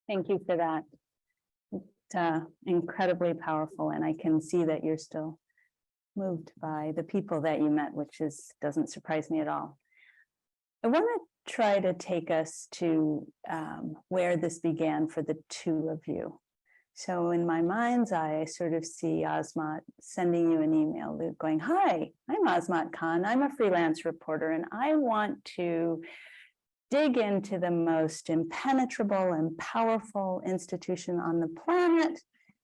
Thank you for that. It's incredibly powerful, and I can see that you're still moved by the people that you met, which doesn't surprise me at all. I want to try to take us to where this began for the two of you. So in my mind's eye, I sort of see Azmat sending you an email, Luke, going, "Hi, I'm Azmat Khan. I'm a freelance reporter, and I want to dig into the most impenetrable and powerful institution on the planet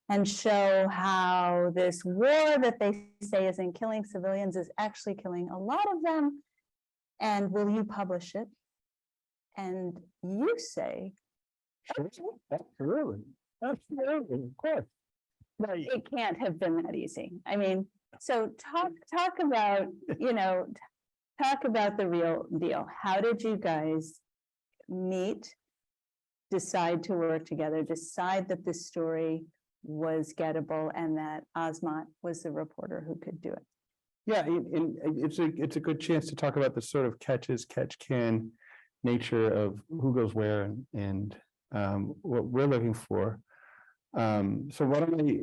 and show how this war that they say isn't killing civilians is actually killing a lot of them. And will you publish it?" And you say, Sure, absolutely, of course. it can't have been that easy. I mean, so talk about, talk about the real deal. How did you guys meet, decide to work together, decide that this story was gettable and that Azmat was the reporter who could do it? Yeah, and it's a good chance to talk about the sort of catch can nature of who goes where and what we're looking for. So why don't I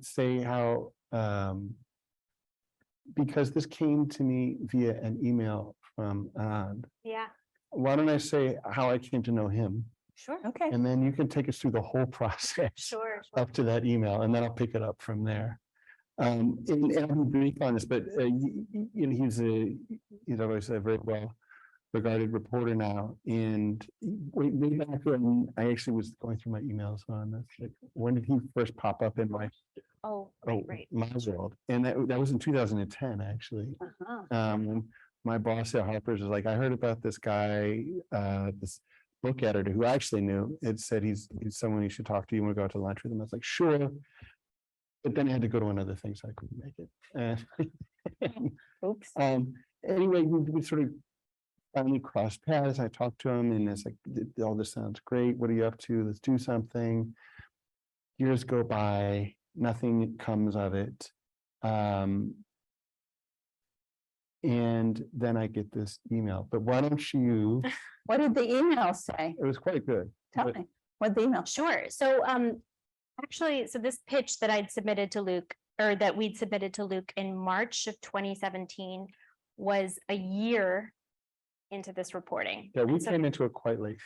say how, because this came to me via an email from Anand. Yeah, Why don't I say how I came to know him? sure. Okay. And then you can take us through the whole process Sure. up to that email, and then I'll pick it up from there. And I'll be brief on this, but he's always a very well regarded reporter now. And way back when I actually was going through my emails on this, like, when did he first pop up in my Right. my world? And that was in 2010, actually. When my boss at Harper's was like, "I heard about this guy, this book editor who I actually knew. It said he's someone you should talk to. You want to go out to lunch with him?" I was like, "Sure." But then I had to go to another thing, so I couldn't make it. Oops. Anyway, we sort of finally crossed paths. I talked to him, and it's like, "All this sounds great. What are you up to? Let's do something." Years go by, nothing comes of it. And then I get this email. But why don't you? What did the email say? It was quite good. Tell me. What the email? Sure. So actually, so this pitch that I'd submitted to Luke, or that we'd submitted to Luke in March of 2017, was a year into this reporting. Yeah, we And so- came into it quite late.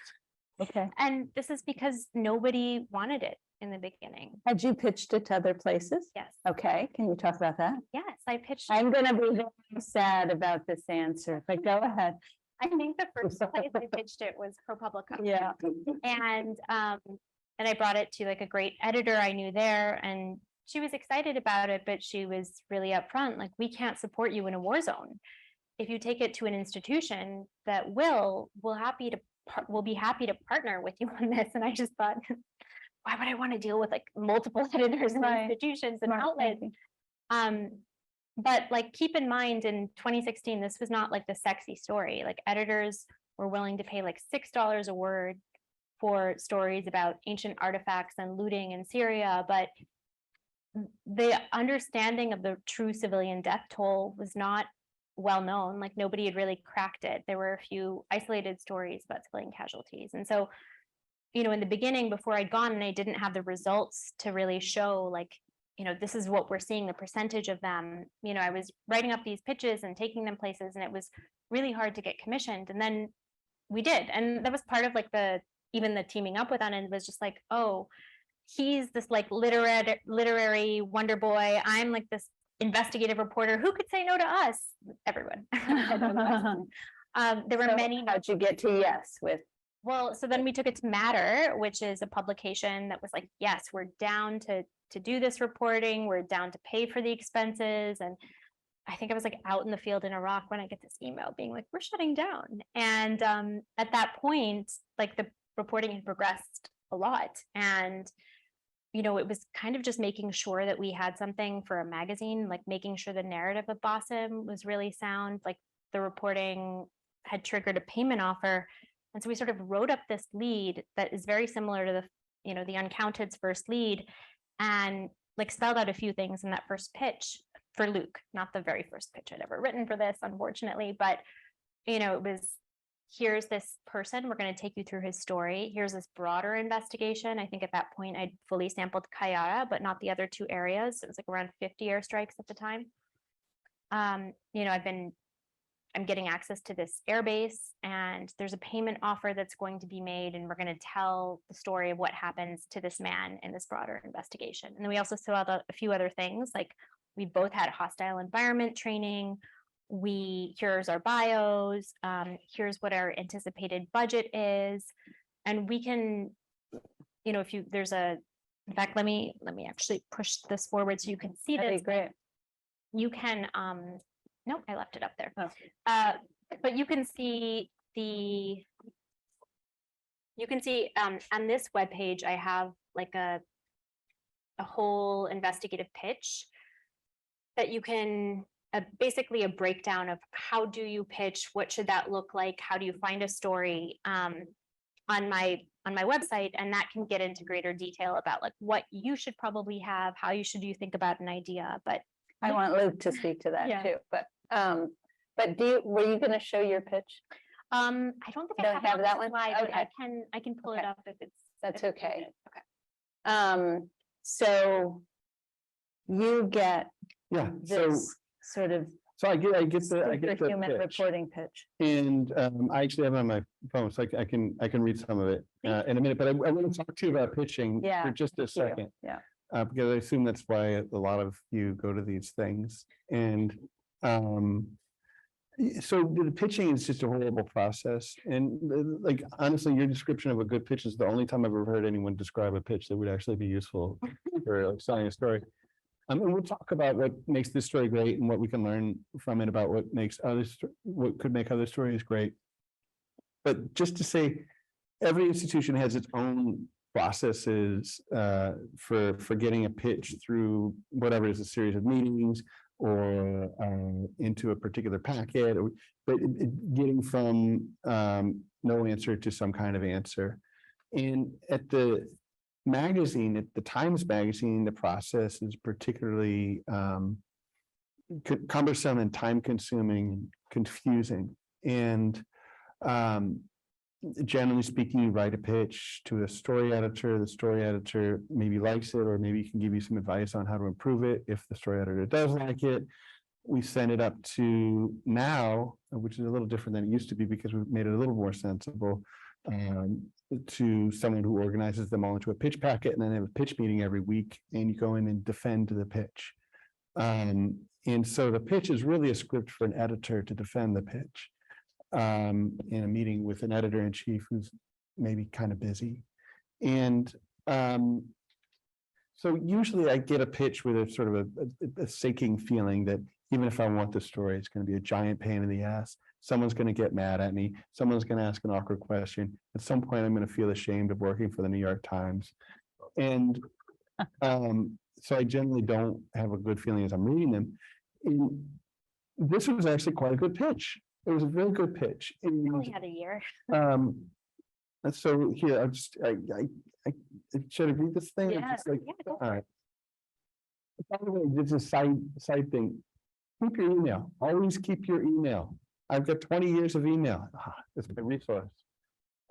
Okay. And this is because nobody wanted it in the beginning. Had you pitched it to other places? Yes. Okay. Can you talk about that? Yes, I pitched. I'm going to be very sad about this answer, but go ahead. I think the first place I pitched it was ProPublica. Yeah. And I brought it to like a great editor I knew there, and she was excited about it, but she was really upfront, like, "We can't support you in a war zone. If you take it to an institution that we'll be happy to partner with you on this." And I just thought, why would I want to deal with like multiple editors and Right. institutions and Smart outlets? thinking. But like, keep in mind, in 2016, this was not like the sexy story. Like, editors were willing to pay like $6 a word for stories about ancient artifacts and looting in Syria, but the understanding of the true civilian death toll was not well known. Like, nobody had really cracked it. There were a few isolated stories about civilian casualties. And so, in the beginning, before I'd gone and I didn't have the results to really show, like, this is what we're seeing, the percentage of them, I was writing up these pitches and taking them places, and it was really hard to get commissioned. And then we did. And that was part of like even the teaming up with Anand was just like, oh, he's this like literary wonder boy. I'm like this investigative reporter. Who could say no to us? Everyone. There were many. How'd you get to yes with? Well, so then we took it to Matter, which is a publication that was like, yes, we're down to do this reporting. We're down to pay for the expenses. And I think I was like out in the field in Iraq when I get this email being like, we're shutting down. And at that point, like, the reporting had progressed a lot. And, it was kind of just making sure that we had something for a magazine, like making sure the narrative of Basim was really sound, like the reporting had triggered a payment offer. And so we sort of wrote up this lead that is very similar to the Uncounted's first lead, and like spelled out a few things in that first pitch for Luke, not the very first pitch I'd ever written for this, unfortunately, but it was here's this person, we're going to take you through his story. Here's this broader investigation. I think at that point I'd fully sampled Kayara, but not the other two areas. It was like around 50 airstrikes at the time. You know, I'm getting access to this airbase, and there's a payment offer that's going to be made, and we're going to tell the story of what happens to this man in this broader investigation. And then we also saw a few other things, like we both had hostile environment training. Here's our bios, here's what our anticipated budget is. And we can, you know, in fact, let me actually push this forward so you can see That'd this. be great. You can, nope, I left it up there. Oh. But you can see on this webpage, I have like a whole investigative pitch that you can, basically a breakdown of how do you pitch, what should that look like, how do you find a story on my website, and that can get into greater detail about like what you should probably have, how you think about an idea. But I want Luke to speak to that Yeah. too, but were you going to show your pitch? I don't think You I don't have have it that on the one? slide, but Okay. I can pull it Okay. up if it's. That's if it's okay. needed. Okay. So you get Yeah, so, this sort of so I get the superhuman pitch. reporting pitch. And I actually have it on my phone, so I can read some of it in a minute, but I want to talk to you about pitching Yeah, for just a thank you. second. Yeah. Because I assume that's why a lot of you go to these things. And so the pitching is just a horrible process. And like, honestly, your description of a good pitch is the only time I've ever heard anyone describe a pitch that would actually be useful for like selling a story. And we'll talk about what makes this story great and what we can learn from it about what could make other stories great. But just to say, every institution has its own processes for getting a pitch through whatever is a series of meetings or into a particular packet, but getting from no answer to some kind of answer. And at the magazine, at the Times Magazine, the process is particularly cumbersome and time-consuming, confusing. And generally speaking, you write a pitch to a story editor. The story editor maybe likes it, or maybe can give you some advice on how to improve it. If the story editor does like it, we send it up to now, which is a little different than it used to be because we've made it a little more sensible, to someone who organizes them all into a pitch packet, and then they have a pitch meeting every week, and you go in and defend the pitch. And so the pitch is really a script for an editor to defend the pitch in a meeting with an editor-in-chief who's maybe kind of busy. And so usually I get a pitch with a sort of a sinking feeling that even if I want the story, it's going to be a giant pain in the ass. Someone's going to get mad at me. Someone's going to ask an awkward question. At some point, I'm going to feel ashamed of working for the New York Times. And so I generally don't have a good feeling as I'm reading them. And this was actually quite a good pitch. It was a very good pitch. And, Only had a year. and so here, I should I read this thing? Yeah. Like, Yeah, go for all right. By the way, this is a side thing. Keep your email. Always keep your email. I've got 20 years of email. It's my resource.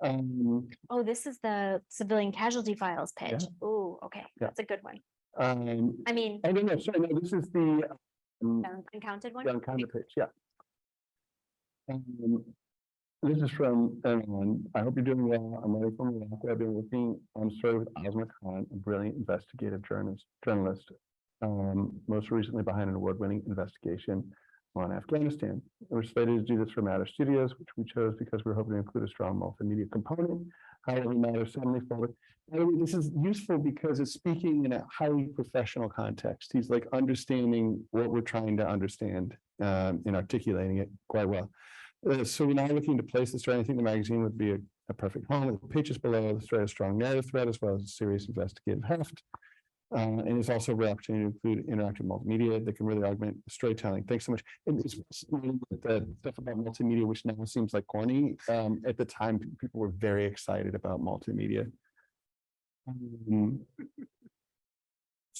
Oh, this is the Civilian Casualty Files pitch. Yeah. Oh, okay, Yeah. that's a good one. I I mean, don't know. Sorry, no, this is the uncounted one. uncounted pitch. Yeah. This is from everyone. I hope you're doing well. I'm ready from Iraq. I've been working on a story with Azmat Khan, a brilliant investigative journalist. Most recently behind an award-winning investigation on Afghanistan. We're slated to do this for Matter Studios, which we chose because we're hoping to include a strong multimedia component. However, Matter suddenly folded. This is useful because it's speaking in a highly professional context. He's like understanding what we're trying to understand and articulating it quite well. So we're now looking to place the story. I think the magazine would be a perfect home with the pitches below. The story has a strong narrative thread as well as a serious investigative heft. And it's also a real opportunity to include interactive multimedia that can really augment storytelling. Thanks so much. And it's fascinating with the stuff about multimedia, which now seems like corny. At the time, people were very excited about multimedia.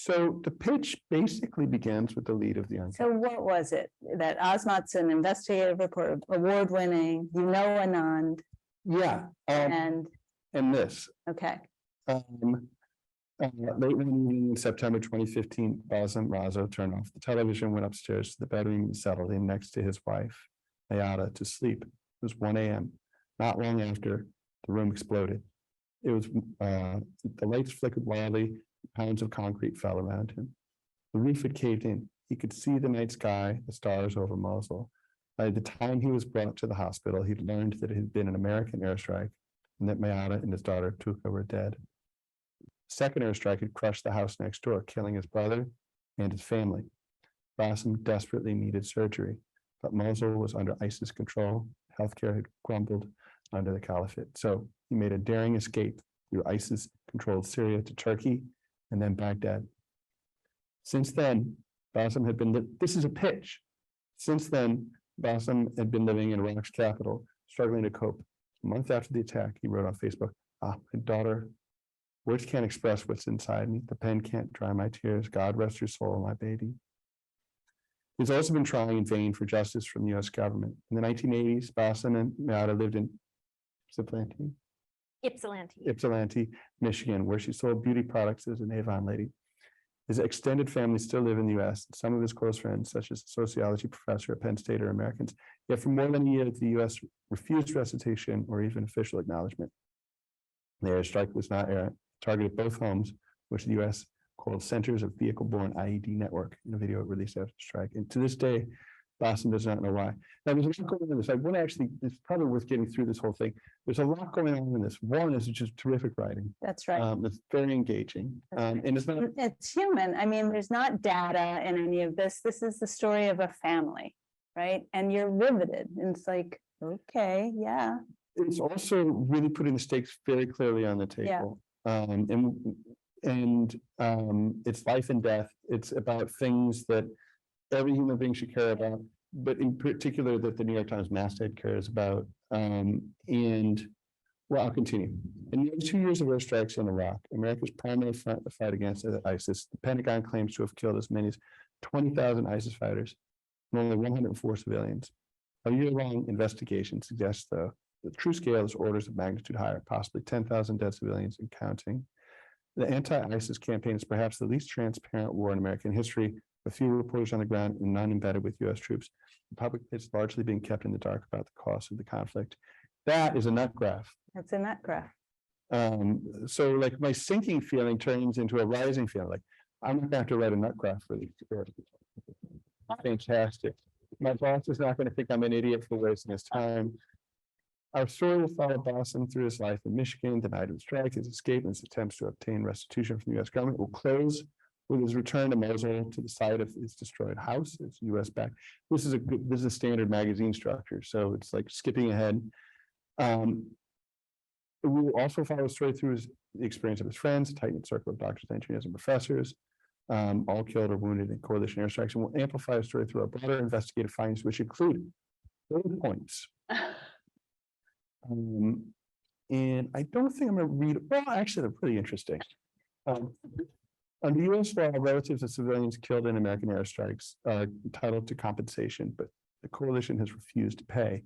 So the pitch basically begins with the lead of the young. So what was it? That Azmat's an investigative reporter, award-winning, Anand, Yeah, and, this. okay, Late one evening in September 2015, Bassem Razo turned off the television, went upstairs to the bedroom and settled in next to his wife, Mayada, to sleep. It was 1 a.m. Not long after, the room exploded. It was the lights flickered wildly, pounds of concrete fell around him. The roof had caved in. He could see the night sky, the stars over Mosul. By the time he was brought to the hospital, he'd learned that it had been an American airstrike and that Mayada and his daughter Tuka were dead. Second airstrike had crushed the house next door, killing his brother and his family. Bassem desperately needed surgery, but Mosul was under ISIS control. Healthcare had crumbled under the caliphate. So he made a daring escape through ISIS-controlled Syria to Turkey and then Baghdad. Since then, Bassem had been, this is a pitch. Since then, Bassem had been living in Iraq's capital, struggling to cope. A month after the attack, he wrote on Facebook, my daughter, words can't express what's inside me. The pen can't dry my tears. God rest your soul, my baby. He's also been trying in vain for justice from the U.S. government. In the 1980s, Bassem and Mayada lived in Ypsilanti, Michigan, where she sold beauty products as an Avon lady. His extended family still live in the U.S. Some of his close friends, such as a sociology professor at Penn State, are Americans. Yet for more than a year, the U.S. refused recitation or even official acknowledgement. The airstrike was not errant, targeted both homes, which the U.S. called Centers of Vehicle-Borne IED Network in a video it released after the strike. And to this day, Bassem does not know why. Now, there's a lot going on in this. I want to actually, it's probably worth getting through this whole thing. There's a lot going on in this. One is just terrific writing. that's right. It's very engaging. And it's not, It's human. I mean, there's not data in any of this. This is the story of a family, right? And you're riveted. And it's like, okay, yeah. it's also really putting the stakes very clearly on the table. It's life and death. It's about things that every human being should care about, but in particular that the New York Times masthead cares about. Well, I'll continue. In the 2 years of airstrikes in Iraq, America's primary front to fight against ISIS, the Pentagon claims to have killed as many as 20,000 ISIS fighters and only 104 civilians. A year-long investigation suggests, though, the true scale is orders of magnitude higher, possibly 10,000 dead civilians and counting. The anti-ISIS campaign is perhaps the least transparent war in American history, with few reporters on the ground and none embedded with U.S. troops. The public is largely being kept in the dark about the cost of the conflict. That is a nut graph. That's a nut graph. So like my sinking feeling turns into a rising feeling. Like I'm not going to have to write a nut graph for this. Fantastic. My boss is not going to think I'm an idiot for wasting his time. Our story will follow Bassem through his life in Michigan, the night of the strike, his escape, and his attempts to obtain restitution from the U.S. government. Will close with his return to Mosul, to the site of his destroyed house. It's U.S. back. This is a standard magazine structure, so it's like skipping ahead. We will also follow the story through the experience of his friends, a tight-knit circle of doctors, engineers, and professors, all killed or wounded in coalition airstrikes, and we'll amplify the story through our broader investigative findings, which include 4 points. And I don't think I'm going to read, well, actually, they're pretty interesting. Under U.S. law, relatives of civilians killed in American airstrikes are entitled to compensation, but the coalition has refused to pay.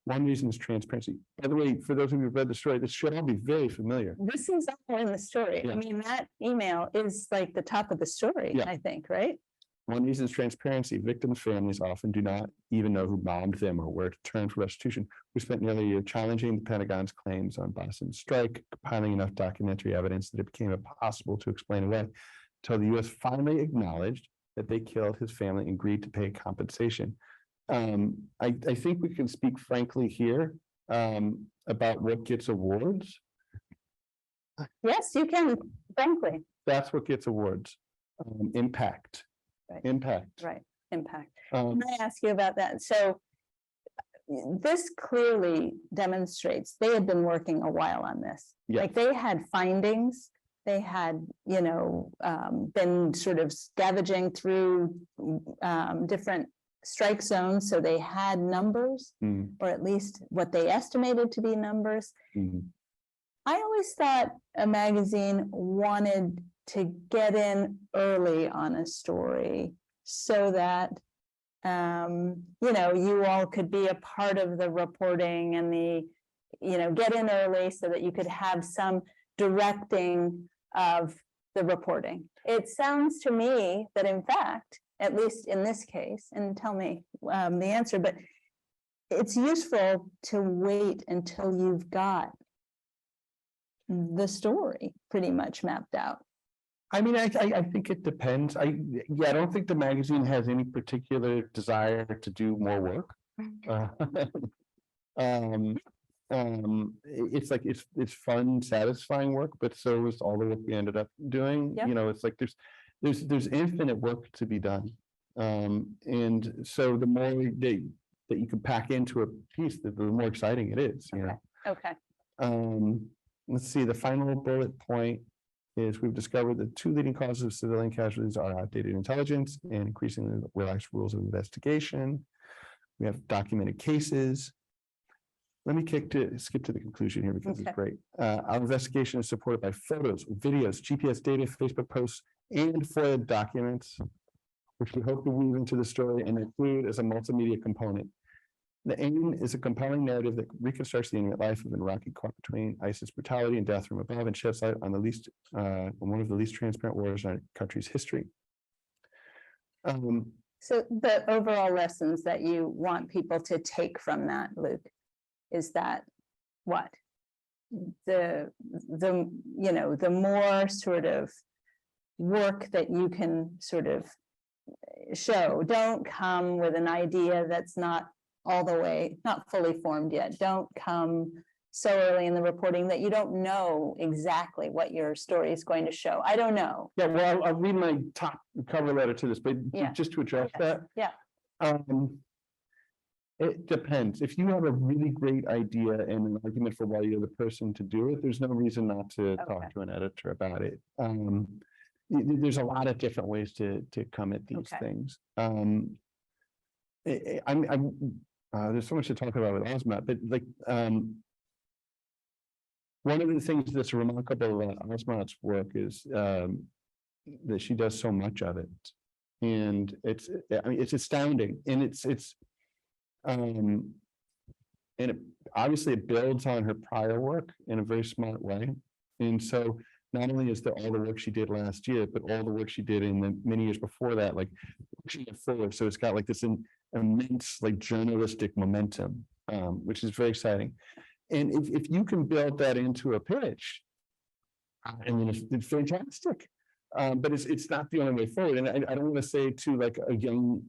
One reason is transparency. By the way, for those of you who've read the story, this should all be very familiar. This is all in the story. Yeah. I mean, that email is like the top of the story, Yeah. I think, right? One reason is transparency. Victims' families often do not even know who bombed them or where to turn for restitution. We spent nearly a year challenging the Pentagon's claims on Bassem's strike, compiling enough documentary evidence that it became impossible to explain away, until the U.S. finally acknowledged that they killed his family and agreed to pay compensation. I think we can speak frankly here about what gets awards. Yes, you can, frankly. That's what gets awards. Impact. Right. Impact. Right, impact. Can I ask you about that? So this clearly demonstrates they had been working a while on this. Yeah. Like they had findings, they had, been sort of scavenging through different strike zones. So they had numbers, or at least what they estimated to be numbers. I always thought a magazine wanted to get in early on a story so that you all could be a part of the reporting and get in early so that you could have some directing of the reporting. It sounds to me that in fact, at least in this case, and tell me the answer, but it's useful to wait until you've got the story pretty much mapped out. I mean, I think it depends. I don't think the magazine has any particular desire to do more work. It's like it's fun, satisfying work, but so is all the work we ended up doing. Yep. It's like there's infinite work to be done, and so the more that you can pack into a piece, the more exciting it is. Okay. Let's see. The final bullet point is we've discovered that 2 leading causes of civilian casualties are outdated intelligence and increasingly relaxed rules of investigation. We have documented cases. Let me skip to the conclusion here because it's great. Our investigation is supported by photos, videos, GPS data, Facebook posts, and FOIA documents, which we hope to weave into the story and include as a multimedia component. The aim is a compelling narrative that reconstructs the intimate life of an Iraqi caught between ISIS brutality and death from above and sheds light on one of the least transparent wars in our country's history. So the overall lessons that you want people to take from that, Luke, is that what? The more sort of work that you can sort of show, don't come with an idea that's not all the way, not fully formed yet. Don't come so early in the reporting that you don't know exactly what your story is going to show. I don't know. Yeah, well, I'll read my top cover letter to this, but just to address that. Yeah. It depends. If you have a really great idea and an argument for why you're the person to do it, there's no reason not to talk to an editor about it. There's a lot of different ways to come at these things. There's so much to talk about with Azmat, but like one of the things that's remarkable about Azmat's work is that she does so much of it, and it's astounding, and it obviously it builds on her prior work in a very smart way, and so not only is there all the work she did last year, but all the work she did in the many years before that, like pushing it forward. So it's got like this immense like journalistic momentum, which is very exciting. And if you can build that into a pitch, I mean, it's fantastic. But it's not the only way forward. And I don't want to say to like a young,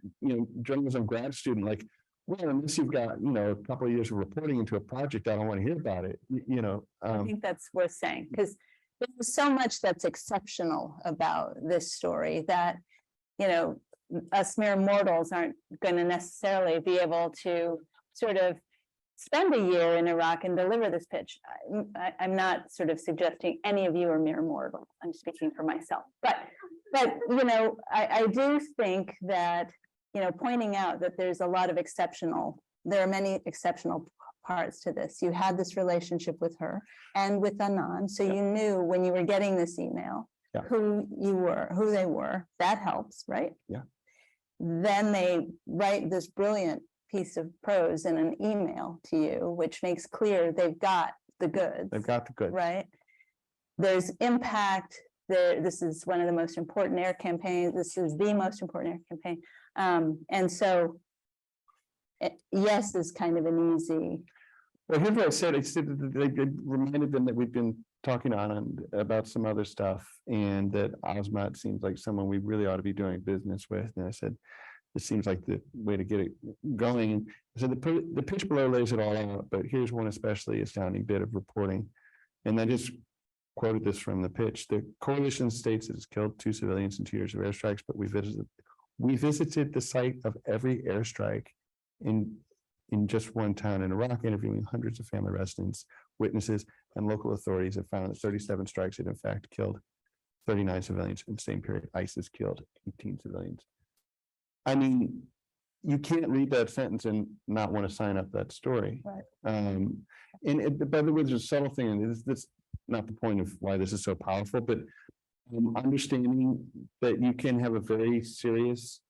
journalism grad student, like, well, unless you've got, a couple of years of reporting into a project, I don't want to hear about it. I think that's worth saying, because there's so much that's exceptional about this story that, us mere mortals aren't going to necessarily be able to sort of spend a year in Iraq and deliver this pitch. I'm not sort of suggesting any of you are mere mortals. I'm speaking for myself. But I do think that, pointing out that there are many exceptional parts to this. You had this relationship with her and with Anand, so you knew when you were getting this email who they were. That helps, right? Yeah. Then they write this brilliant piece of prose in an email to you, which makes clear they've got the goods. They've got the goods. Right. There's impact. This is one of the most important air campaigns. This is the most important air campaign. And so yes is kind of an easy. Well, here's what I said. I said that they reminded them that we've been talking on about some other stuff, and that Azmat seems like someone we really ought to be doing business with. And I said, this seems like the way to get it going. And so the pitch below lays it all out, but here's one especially astounding bit of reporting. And I just quoted this from the pitch. The coalition states it has killed 2 civilians in 2 years of airstrikes, but we visited the site of every airstrike in just one town in Iraq, interviewing hundreds of family residents, witnesses, and local authorities have found that 37 strikes had in fact killed 39 civilians in the same period. ISIS killed 18 civilians. I mean, you can't read that sentence and not want to sign up that story. Right. And by the way, there's a subtle thing, and that's not the point of why this is so powerful, but understanding that you can have a very serious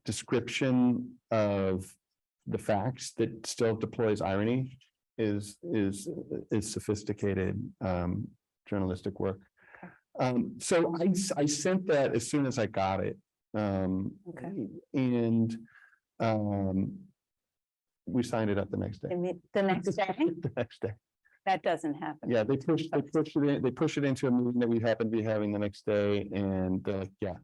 description of the facts that still deploys irony is sophisticated journalistic work. So I sent that as soon as I got it. Okay. And we signed it up the next day. The next day, The next day. that doesn't happen. Yeah, they pushed it in, they push it into a meeting that we happen to be having the next day, and yeah,